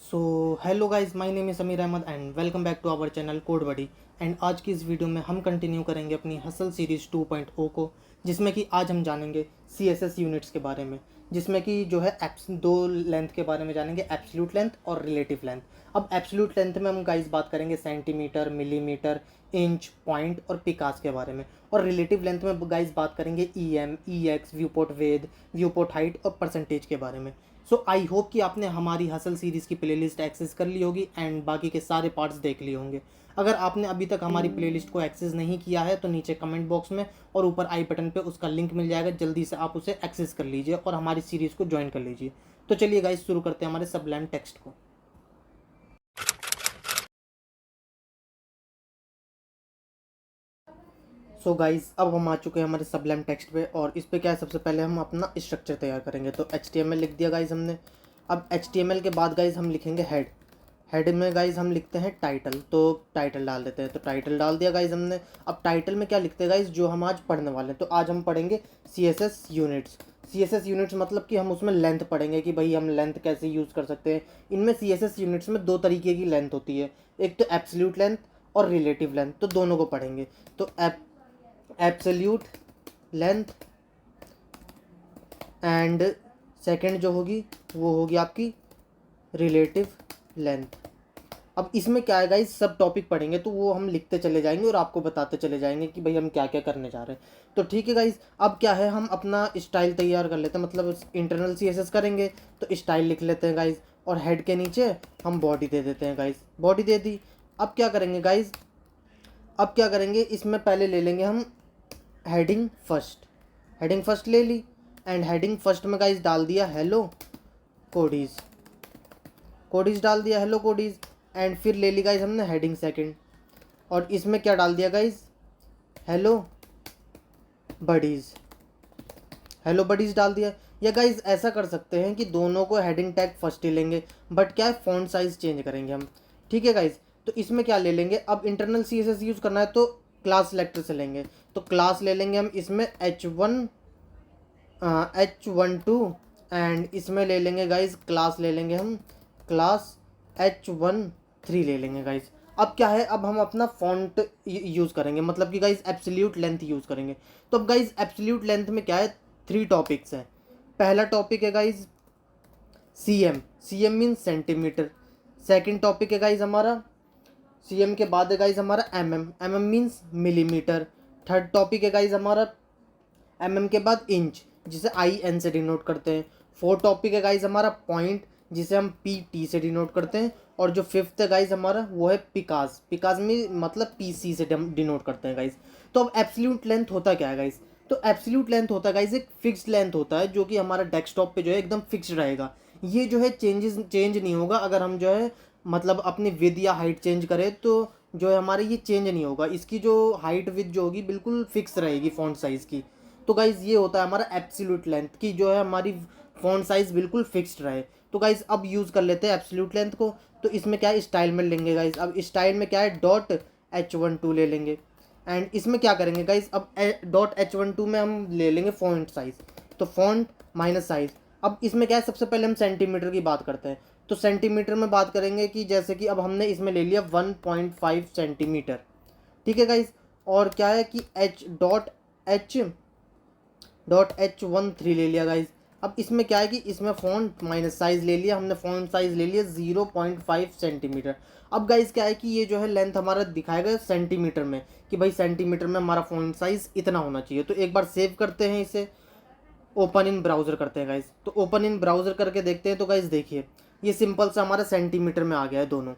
So hello guys, my name is Sameer Ahmed and welcome back to our channel Code Buddy. And आज की इस video में हम continue करेंगे अपनी हसल सीरीज़ 2.0 को, जिसमें कि आज हम जानेंगे CSS यूनिट्स के बारे में, जिसमें कि जो है एप्स दो लेंथ के बारे में जानेंगे, एब्सोल्यूट लेंथ और रिलेटिव लेंथ। अब एब्सोल्यूट लेंथ में हम गाइस बात करेंगे सेंटीमीटर, मिलीमीटर, इंच, पॉइंट और पिकास के बारे में। और रिलेटिव लेंथ में गाइस बात करेंगे EM, EX, व्यू पोर्ट वेद, व्यू पोर्ट हाइट और परसेंटेज के बारे में। सो आई होप कि आपने हमारी हसल सीरीज़ की प्लेलिस्ट एक्सेस कर ली होगी एंड बाकी के सारे पार्ट्स देख लिए होंगे। अगर आपने अभी तक हमारी प्लेलिस्ट को एक्सेस नहीं किया है तो नीचे कमेंट बॉक्स में और ऊपर आई बटन पे उसका लिंक मिल जाएगा, जल्दी से आप उसे एक्सेस कर लीजिए और हमारी सीरीज़ को ज्वाइन कर लीजिए। तो चलिए गाइस, शुरू करते हैं हमारे सबलाइम टेक्स्ट को। सो गाइस, अब हम आ चुके हैं हमारे सबलाइम टेक्स्ट पे और इस पे क्या है, सबसे पहले हम अपना स्ट्रक्चर तैयार करेंगे। तो HTML लिख दिया गाइस हमने। अब HTML के बाद गाइस हम लिखेंगे हेड। हेड में गाइस हम लिखते हैं टाइटल, तो टाइटल डाल देते हैं। तो टाइटल डाल दिया गाइस हमने। अब टाइटल में क्या लिखते हैं गाइस, जो हम आज पढ़ने वाले हैं। तो आज हम पढ़ेंगे CSS यूनिट्स। CSS यूनिट्स मतलब कि हम उसमें लेंथ पढ़ेंगे कि भाई हम लेंथ कैसे यूज़ कर सकते हैं। इनमें CSS यूनिट्स में दो तरीके की लेंथ होती है, एक तो एब्सोल्यूट लेंथ और रिलेटिव लेंथ, तो दोनों को पढ़ेंगे। तो एब्सोल्यूट लेंथ एंड सेकंड जो होगी वो होगी आपकी रिलेटिव लेंथ। अब इसमें क्या है गाइस, सब टॉपिक पढ़ेंगे तो वो हम लिखते चले जाएंगे और आपको बताते चले जाएंगे कि भाई हम क्या क्या करने जा रहे हैं। तो ठीक है गाइस, अब क्या है, हम अपना स्टाइल तैयार कर लेते हैं, मतलब इंटरनल CSS करेंगे तो स्टाइल लिख लेते हैं गाइस। और हेड के नीचे हम बॉडी दे देते हैं गाइस, बॉडी दे दी। अब क्या करेंगे गाइस, अब क्या करेंगे, इसमें पहले ले लेंगे हम हेडिंग फर्स्ट। हेडिंग फर्स्ट ले ली एंड हेडिंग फर्स्ट में गाइस डाल दिया हेलो कोडीज। कोडीज डाल दिया हेलो कोडीज। एंड फिर ले ली गाइस हमने हेडिंग सेकंड और इसमें क्या डाल दिया guys, hello buddies. Hello buddies डाल दिया। या गाइस ऐसा कर सकते हैं कि दोनों को हेडिंग टैग फर्स्ट ही लेंगे, बट क्या है, फॉन्ट साइज चेंज करेंगे हम। ठीक है गाइस, तो इसमें क्या ले लेंगे, अब इंटरनल CSS यूज़ करना है तो क्लास सेलेक्टर से लेंगे। तो क्लास ले लेंगे हम इसमें H12 एंड इसमें ले लेंगे गाइस क्लास ले लेंगे हम क्लास H13 ले लेंगे गाइस। अब क्या है, अब हम अपना फॉन्ट यूज़ करेंगे, मतलब कि गाइस एब्सोल्यूट लेंथ यूज़ करेंगे। तो अब गाइस एब्सोल्यूट लेंथ में क्या है, 3 टॉपिक्स हैं। पहला टॉपिक है guys CM। CM means centimetre. Second topic है गाइस हमारा, CM के बाद है गाइस हमारा MM। MM means millimetre. Third topic है गाइस हमारा MM के बाद इंच, जिसे IN से डिनोट करते हैं। फोर्थ टॉपिक है गाइस हमारा पॉइंट, जिसे हम PT से डिनोट करते हैं। और जो फिफ्थ है गाइस हमारा वो है पिकास। पिकास में मतलब PC से डिनोट करते हैं गाइस। तो अब एब्सोल्यूट लेंथ होता क्या है गाइस, तो एब्सोल्यूट लेंथ होता है गाइस एक फिक्स्ड लेंथ होता है, जो कि हमारा डेस्कटॉप पे जो है एकदम फिक्स्ड रहेगा। ये जो है चेंज नहीं होगा। अगर हम जो है मतलब अपनी विड्थ या हाइट चेंज करें तो जो है हमारे ये चेंज नहीं होगा। इसकी जो हाइट विड्थ जो होगी बिल्कुल फिक्स रहेगी फॉन्ट साइज़ की। तो गाइज़ ये होता है हमारा एब्सोल्यूट लेंथ की, जो है हमारी फॉन्ट साइज़ बिल्कुल फिक्स्ड रहे। तो गाइज़ अब यूज़ कर लेते हैं एब्सोल्यूट लेंथ को। तो इसमें क्या है, स्टाइल में लेंगे गाइज़। अब स्टाइल में क्या है, .H12 ले लेंगे। एंड इसमें क्या करेंगे गाइज़, अब .H12 में हम ले लेंगे फॉन्ट साइज़। तो फॉन्ट माइनस साइज़। अब इसमें क्या है, सबसे पहले हम सेंटीमीटर की बात करते हैं। तो सेंटीमीटर में बात करेंगे कि जैसे कि अब हमने इसमें ले लिया 1.5 सेंटीमीटर। ठीक है गाइज़। और क्या है कि H.13 ले लिया गाइज। अब इसमें क्या है कि इसमें फ़ॉन्ट माइनस साइज़ ले लिया हमने, फ़ॉन्ट साइज़ ले लिया 0.5 सेंटीमीटर। अब गाइज क्या है कि ये जो है लेंथ हमारा दिखाएगा सेंटीमीटर में, कि भाई सेंटीमीटर में हमारा फ़ॉन्ट साइज़ इतना होना चाहिए। तो एक बार सेव करते हैं इसे, ओपन इन ब्राउज़र करते हैं गाइज। तो ओपन इन ब्राउज़र करके देखते हैं। तो गाइज देखिए, ये सिंपल सा हमारा सेंटीमीटर में आ गया है दोनों।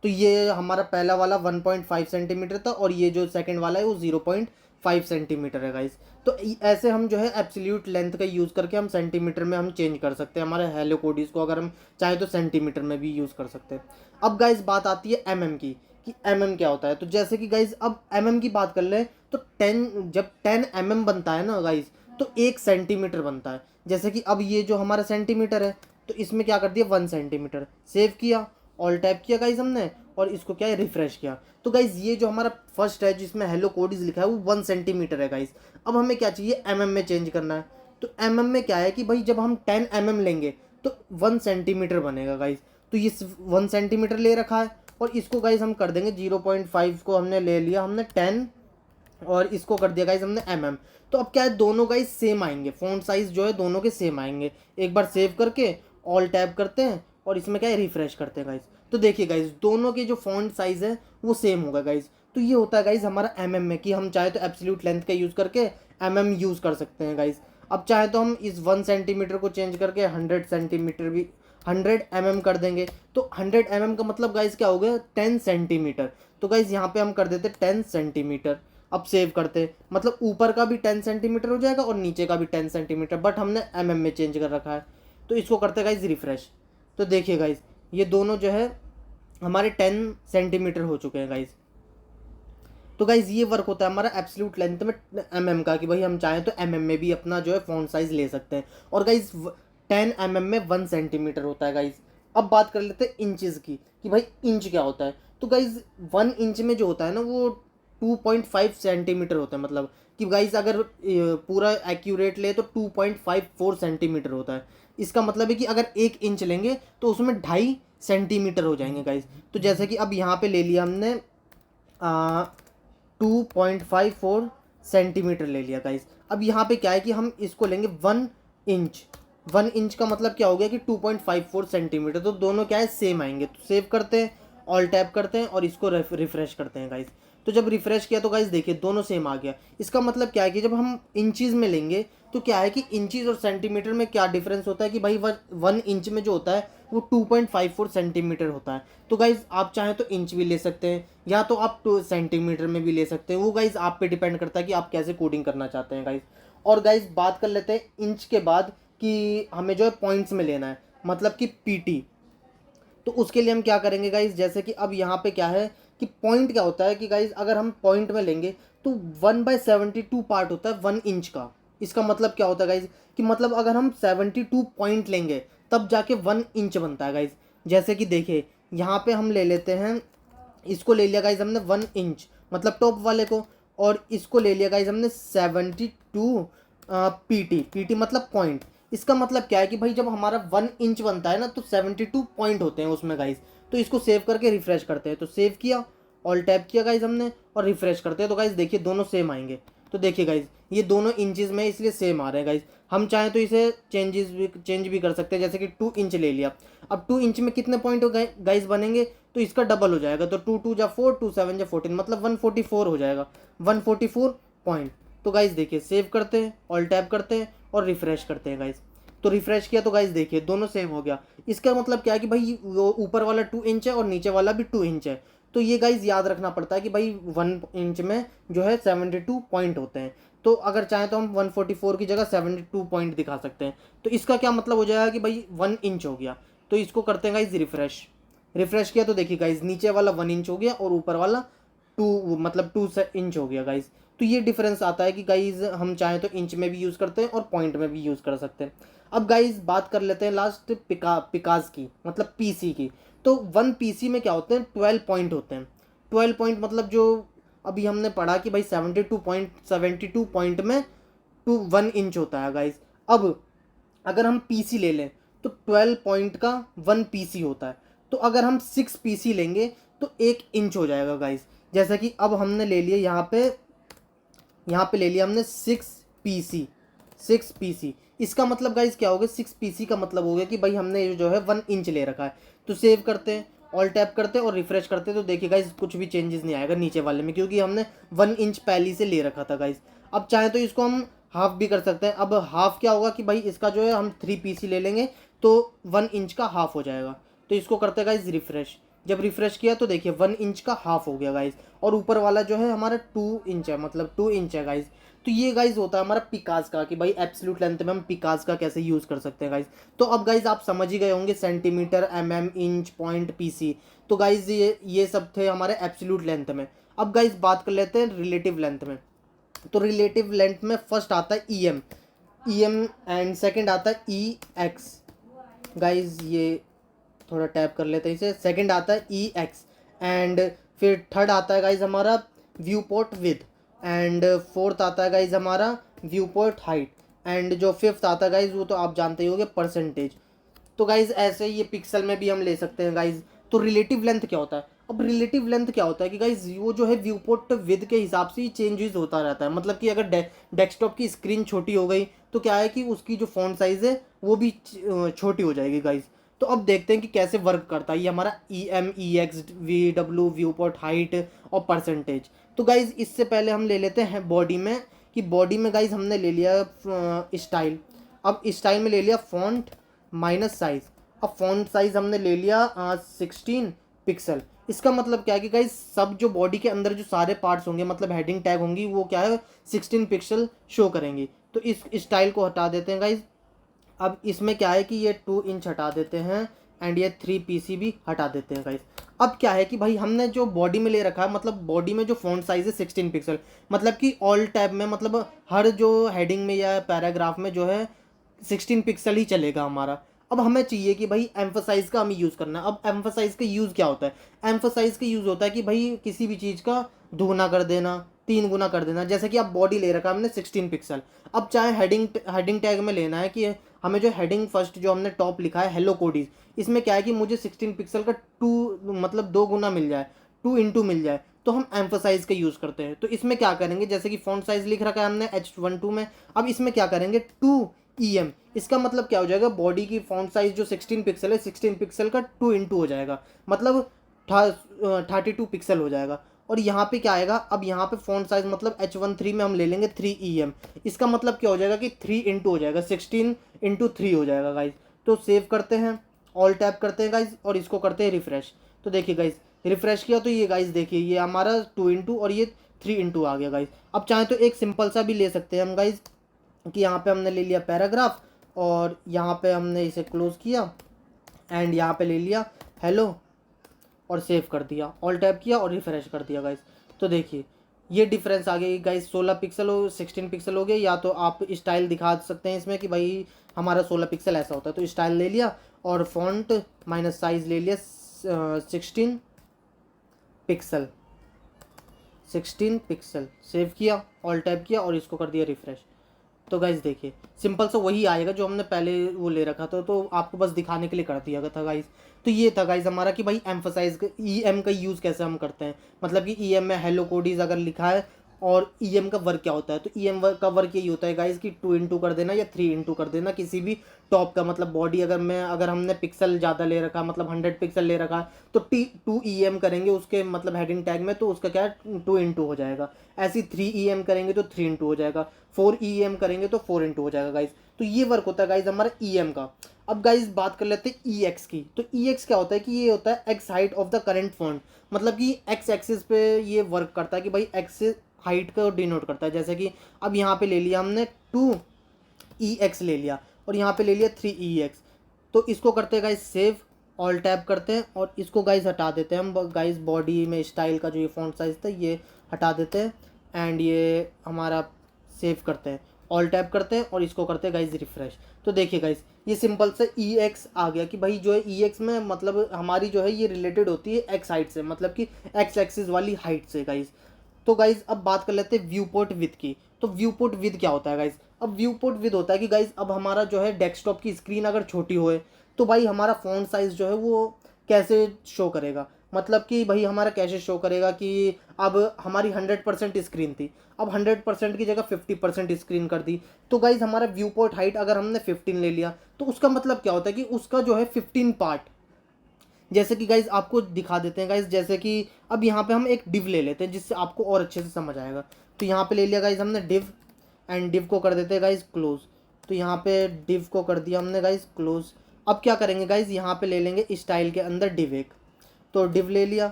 तो ये हमारा पहला वाला 1.5 सेंटीमीटर था और ये जो सेकंड वाला है वो 0.5 सेंटीमीटर है गाइस। तो ऐसे हम जो है एब्सोल्यूट लेंथ का यूज़ करके हम सेंटीमीटर में हम चेंज कर सकते हैं हमारे हेलो कोडीज को। अगर हम चाहें तो सेंटीमीटर में भी यूज़ कर सकते हैं। अब गाइस बात आती है MM की, कि MM क्या होता है। तो जैसे कि गाइस अब MM की बात कर लें तो 10 MM बनता है ना गाइस, तो 1 सेंटीमीटर बनता है। जैसे कि अब ये जो हमारा सेंटीमीटर है, तो इसमें क्या कर दिया 1 सेंटीमीटर। सेव किया, ऑल टाइप किया गाइज हमने और इसको क्या है, रिफ्रेश किया। तो गाइज ये जो हमारा फर्स्ट है जिसमें हेलो कोडीज लिखा है वो 1 सेंटीमीटर है गाइज। अब हमें क्या चाहिए, MM में चेंज करना है। तो MM में क्या है कि भाई जब हम 10 MM लेंगे तो 1 सेंटीमीटर बनेगा गाइज। तो ये 1 सेंटीमीटर ले रखा है, और इसको गाइज हम कर देंगे 0.5 को हमने ले लिया हमने 10, और इसको कर दिया गाइज हमने तो अब क्या है, दोनों गाइज सेम आएंगे, फ़ॉन्ट साइज़ जो है दोनों के सेम आएंगे। एक बार सेव करके ऑल टैप करते हैं और इसमें क्या है, रिफ्रेश करते हैं गाइज। तो देखिए गाइज, दोनों के जो फ़ॉन्ट साइज़ है वो सेम होगा गाइज। तो ये होता है गाइज हमारा में, कि हम चाहे तो एब्सोल्यूट लेंथ का यूज़ करके यूज़ कर सकते हैं गाइज। अब चाहे तो हम इस 1 सेंटीमीटर को चेंज करके 100 सेंटीमीटर भी 100 कर देंगे। तो 100 का मतलब गाइज क्या हो गया, 10 सेंटीमीटर। तो गाइज यहाँ पे हम कर देते 10 सेंटीमीटर। अब सेव करते, मतलब ऊपर का भी 10 सेंटीमीटर हो जाएगा और नीचे का भी 10 सेंटीमीटर, बट हमने में चेंज कर रखा है। तो इसको करते गाइज रिफ्रेश। तो देखिए गाइज, ये दोनों जो है हमारे 10 सेंटीमीटर हो चुके हैं गाइज। तो गाइज ये वर्क होता है हमारा एब्सोल्यूट लेंथ में का, कि भाई हम चाहें तो में भी अपना जो है फ़ॉन्ट साइज़ ले सकते हैं। और गाइज 10 में 1 सेंटीमीटर होता है गाइज। अब बात कर लेते हैं इंचज़ की, कि भाई इंच क्या होता है। तो गाइज 1 इंच में जो होता है ना, वो 2.5 सेंटीमीटर होता है। मतलब कि गाइज अगर पूरा एक्यूरेट ले तो 2.54 सेंटीमीटर होता है। इसका मतलब है कि अगर 1 इंच लेंगे तो उसमें 2.5 सेंटीमीटर हो जाएंगे गाइज। तो जैसे कि अब यहाँ पे ले लिया हमने 2.54 सेंटीमीटर ले लिया गाइज। अब यहाँ पे क्या है कि हम इसको लेंगे 1 इंच। 1 इंच का मतलब क्या हो गया कि 2.54 सेंटीमीटर। तो दोनों क्या है, सेम आएंगे। तो सेव करते हैं, ऑल टैप करते हैं और इसको रिफ्रेश करते हैं गाइज। तो जब रिफ्रेश किया तो गाइज देखिए दोनों सेम आ गया। इसका मतलब क्या है कि जब हम इंचीज़ में लेंगे तो क्या है कि इंचीज़ और सेंटीमीटर में क्या डिफरेंस होता है, कि भाई 1 इंच में जो होता है वो 2.54 सेंटीमीटर होता है। तो गाइज आप चाहें तो इंच भी ले सकते हैं, या तो आप 2 सेंटीमीटर में भी ले सकते हैं। वो गाइज आप पे डिपेंड करता है कि आप कैसे कोडिंग करना चाहते हैं गाइज। और गाइज बात कर लेते हैं इंच के बाद, कि हमें जो है पॉइंट्स में लेना है, मतलब कि पीटी। तो उसके लिए हम क्या करेंगे गाइज, जैसे कि अब यहाँ पे क्या है कि पॉइंट क्या होता है, कि गाइज अगर हम पॉइंट में लेंगे तो 1/72 पार्ट होता है 1 इंच का। इसका मतलब क्या होता है गाइज, कि मतलब अगर हम 72 पॉइंट लेंगे तब जाके 1 इंच बनता है गाइज। जैसे कि देखिए यहाँ पे हम ले लेते हैं, इसको ले लिया गाइज हमने 1 इंच, मतलब टॉप वाले को, और इसको ले लिया गाइज हमने 72 पीटी। पीटी मतलब पॉइंट। इसका मतलब क्या है कि भाई जब हमारा 1 इंच बनता है ना, तो 72 पॉइंट होते हैं उसमें गाइज। तो इसको सेव करके रिफ्रेश करते हैं। तो सेव किया, ऑल टैप किया गाइज हमने, और रिफ्रेश करते हैं। तो गाइज देखिए दोनों सेम आएंगे। तो देखिए गाइज ये दोनों इंचेस में इसलिए सेम आ रहे हैं गाइज। हम चाहें तो इसे चेंज भी कर सकते हैं, जैसे कि 2 इंच ले लिया। अब 2 इंच में कितने पॉइंट हो गए गाइज बनेंगे, तो इसका डबल हो जाएगा। तो 2 2 जा 4, 2 7 जा 14, मतलब 144 हो जाएगा, 144 पॉइंट। तो गाइज देखिए सेव करते हैं, ऑल टैप करते हैं और रिफ्रेश करते हैं गाइज। तो रिफ्रेश किया तो गाइज देखिए दोनों सेम हो गया। इसका मतलब क्या है कि भाई वो ऊपर वाला 2 इंच है और नीचे वाला भी 2 इंच है। तो ये गाइज याद रखना पड़ता है कि भाई 1 इंच में जो है 72 पॉइंट होते हैं। तो अगर चाहें तो हम 144 की जगह 72 पॉइंट दिखा सकते हैं। तो इसका क्या मतलब हो जाएगा कि भाई 1 इंच हो गया। तो इसको करते हैं गाइज रिफ्रेश। रिफ्रेश किया तो देखिए गाइज नीचे वाला 1 इंच हो गया और ऊपर वाला 2 इंच हो गया गाइज। तो ये डिफरेंस आता है कि गाइज हम चाहें तो इंच में भी यूज़ करते हैं और पॉइंट में भी यूज़ कर सकते हैं। अब गाइज बात कर लेते हैं लास्ट पिकास की, मतलब पीसी की। तो 1 पीसी में क्या होते हैं, 12 पॉइंट होते हैं। 12 पॉइंट मतलब जो अभी हमने पढ़ा कि भाई 72 पॉइंट में 1 इंच होता है गाइज। अब अगर हम पीसी ले लें तो 12 पॉइंट का 1 पीसी होता है। तो अगर हम 6 पीसी लेंगे तो 1 इंच हो जाएगा गाइज। जैसे कि अब हमने ले लिया यहाँ पे ले लिया हमने 6 पीसी। 6 पीसी इसका मतलब गाइज क्या हो गया, 6 पीसी का मतलब हो गया कि भाई हमने जो है 1 इंच ले रखा है। तो सेव करते हैं, ऑल टैप करते हैं और रिफ्रेश करते हैं। तो देखिए गाइज कुछ भी चेंजेस नहीं आएगा नीचे वाले में, क्योंकि हमने 1 इंच पहले से ले रखा था गाइज। अब चाहे तो इसको हम हाफ भी कर सकते हैं। अब हाफ क्या होगा कि भाई इसका जो है हम 3 पीसी ले लेंगे तो 1 इंच का हाफ हो जाएगा। तो इसको करते हैं गाइज रिफ्रेश। जब रिफ्रेश किया तो देखिए 1 इंच का हाफ हो गया गाइज, और ऊपर वाला जो है हमारा 2 इंच है, मतलब 2 इंच है गाइज। तो ये गाइज होता है हमारा पिकास का, कि भाई एब्सोल्यूट लेंथ में हम पिकास का कैसे यूज़ कर सकते हैं गाइज। तो अब गाइज आप समझ ही गए होंगे सेंटीमीटर, इंच, पॉइंट, पीसी। तो गाइज ये सब थे हमारे एब्सोल्यूट लेंथ में। अब गाइज बात कर लेते हैं रिलेटिव लेंथ में। तो रिलेटिव लेंथ में फर्स्ट आता है ई एम एंड सेकंड आता है एक्स। गाइज ये थोड़ा टैप कर लेते हैं इसे। सेकंड आता है एक्स, एंड फिर थर्ड आता है गाइज हमारा view port with, and fourth आता है गाइज हमारा व्यू पोर्ट हाइट, एंड जो फिफ्थ आता है गाइज वो तो आप जानते ही होंगे परसेंटेज। तो गाइज ऐसे ये पिक्सल में भी हम ले सकते हैं गाइज। तो रिलेटिव लेंथ क्या होता है? अब रिलेटिव लेंथ क्या होता है कि गाइज वो जो है व्यू पोर्ट विद के हिसाब से ही चेंजेस होता रहता है। मतलब कि अगर डेस्कटॉप की स्क्रीन छोटी हो गई तो क्या है कि उसकी जो फ़ॉन्ट साइज़ है वो भी छोटी हो जाएगी गाइज। तो अब देखते हैं कि कैसे वर्क करता है ये हमारा EMEX VW view port height और परसेंटेज। तो गाइज इससे पहले हम ले लेते हैं बॉडी में, कि बॉडी में गाइज हमने ले लिया स्टाइल। अब स्टाइल में ले लिया फॉन्ट माइनस साइज। अब फॉन्ट साइज हमने ले लिया 16 पिक्सल। इसका मतलब क्या है कि गाइज सब जो बॉडी के अंदर जो सारे पार्ट्स होंगे मतलब हेडिंग टैग होंगी वो क्या है 16 पिक्सल शो करेंगी। तो इस स्टाइल को हटा देते हैं गाइज। अब इसमें क्या है कि ये 2 इंच हटा देते हैं एंड ये 3 PC भी हटा देते हैं गाइज। अब क्या है कि भाई हमने जो बॉडी में ले रखा है मतलब बॉडी में जो फॉन्ट साइज है 16 पिक्सल, मतलब कि ऑल टैब में मतलब हर जो हेडिंग में या पैराग्राफ में जो है 16 पिक्सल ही चलेगा हमारा। अब हमें चाहिए कि भाई एम्फोसाइज का हमें यूज़ करना है। अब एम्फोसाइज का यूज़ क्या होता है? एम्फोसाइज का यूज़ होता है कि भाई किसी भी चीज़ का दुगना कर देना, 3 गुना कर देना। जैसे कि अब बॉडी ले रखा है हमने 16 पिक्सल। अब चाहे हेडिंग टैग में लेना है कि हमें जो हेडिंग फर्स्ट जो हमने टॉप लिखा है हेलो कोडीज, इसमें क्या है कि मुझे 16 पिक्सल का 2 गुना मिल जाए, 2 इंटू मिल जाए, तो हम एम्फोसाइज का यूज़ करते हैं। तो इसमें क्या करेंगे, जैसे कि फॉन्ट साइज लिख रखा है हमने H12 में, अब इसमें क्या करेंगे 2 EM। इसका मतलब क्या हो जाएगा, बॉडी की फॉन्ट साइज जो 16 पिक्सल है 16 पिक्सल का 2 इंटू हो जाएगा, मतलब 32 पिक्सल हो जाएगा। और यहाँ पे क्या आएगा, अब यहाँ पे फॉन्ट साइज मतलब H13 में हम ले लेंगे 3 EM। इसका मतलब क्या हो जाएगा कि 3 इंटू हो जाएगा, 16 इंटू 3 हो जाएगा गाइज। तो सेव करते हैं, ऑल टैप करते हैं गाइज और इसको करते हैं रिफ्रेश। तो देखिए गाइज रिफ्रेश किया तो ये गाइज देखिए ये हमारा 2 इंटू और ये 3 इंटू आ गया गाइज। अब चाहे तो एक सिंपल सा भी ले सकते हैं हम गाइज, कि यहाँ पे हमने ले लिया पैराग्राफ और यहाँ पे हमने इसे क्लोज किया एंड यहाँ पे ले लिया हेलो और सेव कर दिया, ऑल टैप किया और रिफ्रेश कर दिया गाइस। तो देखिए ये डिफरेंस आ गई गाइस, 16 पिक्सल और 16 पिक्सल हो गए। या तो आप स्टाइल दिखा सकते हैं इसमें कि भाई हमारा 16 पिक्सल ऐसा होता है, तो स्टाइल ले लिया और फॉन्ट माइनस साइज ले लिया 16 पिक्सल, 16 पिक्सल सेव किया, ऑल टैप किया और इसको कर दिया रिफ्रेश। तो गाइज देखिए सिंपल सा वही आएगा जो हमने पहले वो ले रखा था, तो आपको बस दिखाने के लिए कर दिया गया था गाइज। तो ये था गाइज हमारा कि भाई एम्फोसाइज EM का यूज़ कैसे हम करते हैं। मतलब कि EM में हेलो कोडीज अगर लिखा है और EM का वर्क क्या होता है, तो EM का वर्क यही होता है गाइज कि 2 इंटू कर देना या 3 इंटू कर देना किसी भी टॉप का। मतलब बॉडी अगर हमने पिक्सल ज़्यादा ले रखा मतलब 100 पिक्सल ले रखा तो 2 EM करेंगे उसके मतलब हेडिंग टैग में, तो उसका क्या है 2 इंटू हो जाएगा। ऐसे 3 EM करेंगे तो 3 इंटू हो जाएगा, 4 EM करेंगे तो 4 इंटू हो जाएगा गाइज। तो ये वर्क होता है गाइज हमारा EM का। अब गाइज बात कर लेते हैं EX की। तो EX क्या होता है कि ये होता है x height of the current font. मतलब कि एक्स एक्सिस पे ये वर्क करता है कि भाई एक्स हाइट को डिनोट करता है। जैसे कि अब यहाँ पे ले लिया हमने 2EX ले लिया और यहाँ पे ले लिया 3EX। तो इसको करते हैं गाइज सेव, ऑल टैप करते हैं और इसको गाइज हटा देते हैं हम गाइज। बॉडी में स्टाइल का जो ये फॉन्ट साइज था ये हटा देते हैं एंड ये हमारा सेव करते हैं, ऑल टैप करते हैं और इसको करते हैं गाइज रिफ्रेश। तो देखिए गाइज ये सिंपल से EX आ गया कि भाई जो है EX में मतलब हमारी जो है ये रिलेटेड होती है एक्स हाइट से, मतलब कि एक्स एक्सिस वाली हाइट से गाइज। तो गाइज अब बात कर लेते हैं व्यू पोर्ट विद की। तो व्यू पोर्ट विद क्या होता है गाइज? अब व्यू पोर्ट विद होता है कि गाइज अब हमारा जो है डेस्कटॉप की स्क्रीन अगर छोटी होए तो भाई हमारा फ़ॉन्ट साइज़ जो है वो कैसे शो करेगा। मतलब कि भाई हमारा कैसे शो करेगा कि अब हमारी 100% स्क्रीन थी, अब 100% की जगह 50% स्क्रीन कर दी। तो गाइज हमारा व्यू पोर्ट हाइट अगर हमने 15 ले लिया तो उसका मतलब क्या होता है कि उसका जो है 15 पार्ट। जैसे कि गाइज आपको दिखा देते हैं गाइज, जैसे कि अब यहाँ पे हम एक डिव ले लेते हैं जिससे आपको और अच्छे से समझ आएगा। तो यहाँ पे ले लिया गाइज हमने डिव एंड डिव को कर देते हैं गाइज क्लोज। तो यहाँ पे डिव को कर दिया हमने गाइज क्लोज। अब क्या करेंगे गाइज, यहाँ पे ले लेंगे स्टाइल के अंदर डिव एक, तो डिव ले लिया।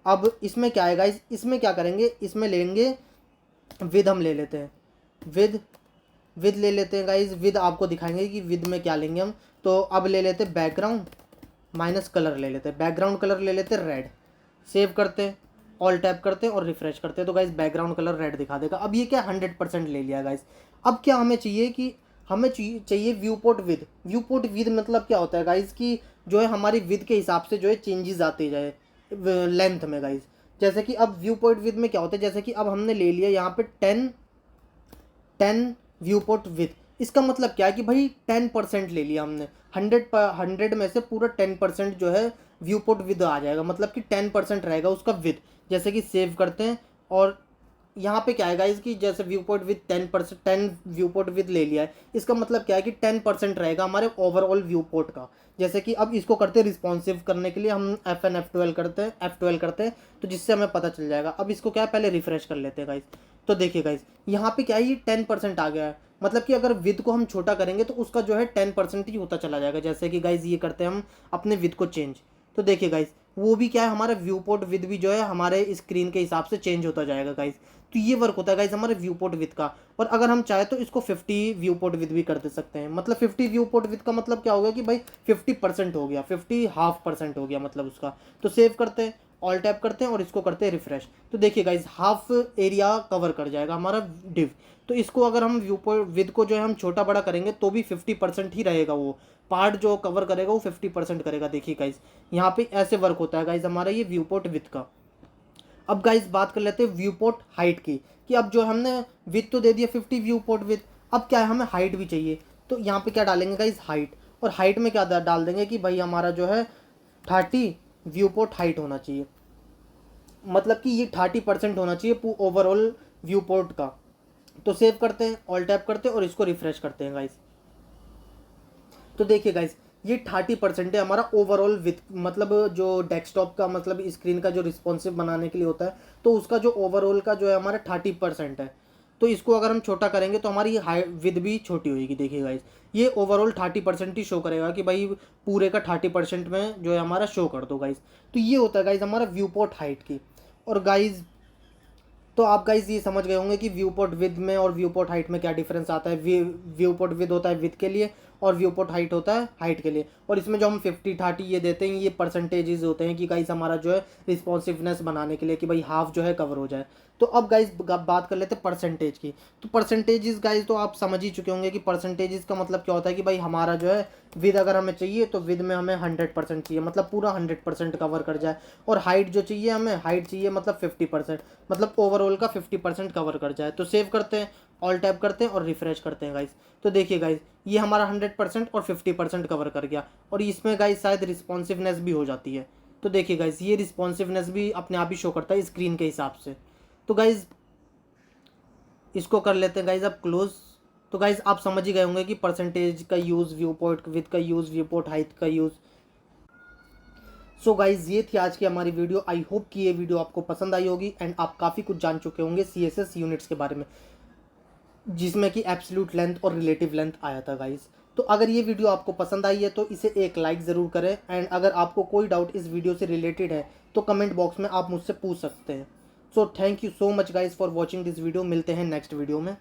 अब इसमें क्या है गाइज, इसमें क्या करेंगे, इसमें लेंगे विद, हम ले लेते हैं विद ले लेते हैं गाइज। विद आपको दिखाएंगे कि विद में क्या लेंगे हम। तो अब ले लेते हैं बैकग्राउंड माइनस कलर ले लेते हैं, बैकग्राउंड कलर ले लेते हैं रेड। सेव करते हैं, ऑल टैप करते हैं और रिफ्रेश करते हैं तो गाइज बैकग्राउंड कलर रेड दिखा देगा। अब ये क्या 100% ले लिया गाइज। अब क्या हमें चाहिए कि हमें चाहिए view port with. View port with मतलब क्या होता है गाइज कि जो है हमारी विद के हिसाब से जो है चेंजेस आते जाए लेंथ में गाइज। जैसे कि अब व्यू पोर्ट विद में क्या होता है, जैसे कि अब हमने ले लिया यहाँ पे 10 व्यू पोर्ट विद। इसका मतलब क्या है कि भाई 10% ले लिया हमने, 100 में से पूरा 10% जो है व्यू पोर्ट विद आ जाएगा, मतलब कि 10% रहेगा उसका विद। जैसे कि सेव करते हैं, और यहाँ पे क्या है गाइस कि जैसे view port with 10%, 10 view port with ले लिया है, इसका मतलब क्या है कि 10% रहेगा हमारे ओवरऑल व्यू पोर्ट का। जैसे कि अब इसको करते हैं रिस्पॉन्सिव करने के लिए हम F12 करते हैं, F12 करते हैं, तो जिससे हमें पता चल जाएगा। अब इसको क्या है, पहले रिफ्रेश कर लेते हैं गाइस। तो देखिए गाइस यहाँ पे क्या है, ये 10% आ गया है, मतलब कि अगर विद को हम छोटा करेंगे तो उसका जो है 10% ही होता चला जाएगा। जैसे कि गाइस ये करते हैं हम अपने विद को चेंज, तो देखिए गाइस वो भी क्या है, हमारा व्यू पोर्ट विद भी जो है हमारे स्क्रीन के हिसाब से चेंज होता जाएगा गाइस। तो ये वर्क होता है गाइस हमारे व्यू पोर्ट विद का। और अगर हम चाहे तो इसको 50 व्यू पोर्ट विद भी कर दे सकते हैं। मतलब 50 व्यू पोर्ट विद का मतलब क्या होगा कि भाई 50% हो गया, 50 हाफ परसेंट हो गया मतलब उसका। तो सेव करते हैं, ऑल टैप करते हैं और इसको करते हैं रिफ्रेश। तो देखिए गाइस हाफ एरिया कवर कर जाएगा हमारा डिव। तो इसको अगर हम व्यू पोर्ट विद को जो है हम छोटा बड़ा करेंगे तो भी 50% ही रहेगा, वो पार्ट जो कवर करेगा वो 50% करेगा। देखिए गाइस यहाँ पे ऐसे वर्क होता है गाइस हमारा ये व्यू पोर्ट विद का। अब गाइस बात कर लेते हैं व्यू पोर्ट हाइट की, कि अब जो हमने विथ तो दे दिया 50 व्यू पोर्ट विथ, अब क्या है हमें हाइट भी चाहिए। तो यहाँ पे क्या डालेंगे गाइस, हाइट। और हाइट में क्या डाल देंगे कि भाई हमारा जो है 30 व्यू पोर्ट हाइट होना चाहिए, मतलब कि ये 30% होना चाहिए ओवरऑल व्यू पोर्ट का। तो सेव करते हैं, ऑल टैप करते हैं और इसको रिफ्रेश करते हैं गाइस। तो देखिए गाइस ये 30% है हमारा ओवरऑल विथ, मतलब जो डेस्कटॉप का मतलब स्क्रीन का जो रिस्पॉन्सिव बनाने के लिए होता है, तो उसका जो ओवरऑल का जो है हमारा 30% है। तो इसको अगर हम छोटा करेंगे तो हमारी हाई विद भी छोटी होगी। देखिए गाइस ये ओवरऑल 30% ही शो करेगा कि भाई पूरे का 30% में जो है हमारा शो कर दो गाइस। तो ये होता है गाइस हमारा व्यू पोर्ट हाइट की। और गाइस तो आप गाइज ये समझ गए होंगे कि व्यू पोर्ट विद में और व्यू पोर्ट हाइट में क्या डिफरेंस आता है। व्यू पोर्ट विद होता है विद के लिए, और व्यू पोर्ट हाइट होता है हाइट के लिए। और इसमें जो हम 50-30 ये देते हैं, ये परसेंटेजेस होते हैं कि गाइज हमारा जो है रिस्पॉन्सिवनेस बनाने के लिए, कि भाई हाफ जो है कवर हो जाए। तो अब गाइज बात कर लेते हैं परसेंटेज की। तो परसेंटेजेस गाइज तो आप समझ ही चुके होंगे कि परसेंटेजेस का मतलब क्या होता है कि भाई हमारा जो है विद अगर हमें चाहिए तो विद में हमें 100% चाहिए, मतलब पूरा 100% कवर कर जाए। और हाइट जो चाहिए हमें, हाइट चाहिए मतलब 50%, मतलब ओवरऑल का 50% कवर कर जाए। तो सेव करते हैं, ऑल टैप करते हैं और रिफ्रेश करते हैं गाइस। तो देखिए गाइस ये हमारा 100% और 50% कवर कर गया। और इसमें गाइस शायद रिस्पॉन्सिवनेस भी हो जाती है। तो देखिए गाइस ये रिस्पॉन्सिवनेस भी अपने आप ही शो करता है स्क्रीन के हिसाब से। तो गाइस इसको कर लेते हैं गाइस अब क्लोज। तो गाइस आप समझ ही गए होंगे कि परसेंटेज का यूज़, व्यू पोर्ट विद का यूज़, व्यू पोर्ट हाइट का यूज़। सो गाइज ये थी आज की हमारी वीडियो। आई होप कि ये वीडियो आपको पसंद आई होगी एंड आप काफ़ी कुछ जान चुके होंगे CSS यूनिट्स के बारे में, जिसमें कि एब्सोल्यूट लेंथ और रिलेटिव लेंथ आया था गाइज। तो अगर ये वीडियो आपको पसंद आई है तो इसे एक लाइक ज़रूर करें, एंड अगर आपको कोई डाउट इस वीडियो से रिलेटेड है तो कमेंट बॉक्स में आप मुझसे पूछ सकते हैं। So thank you so much guys for watching this video. मिलते हैं नेक्स्ट वीडियो में।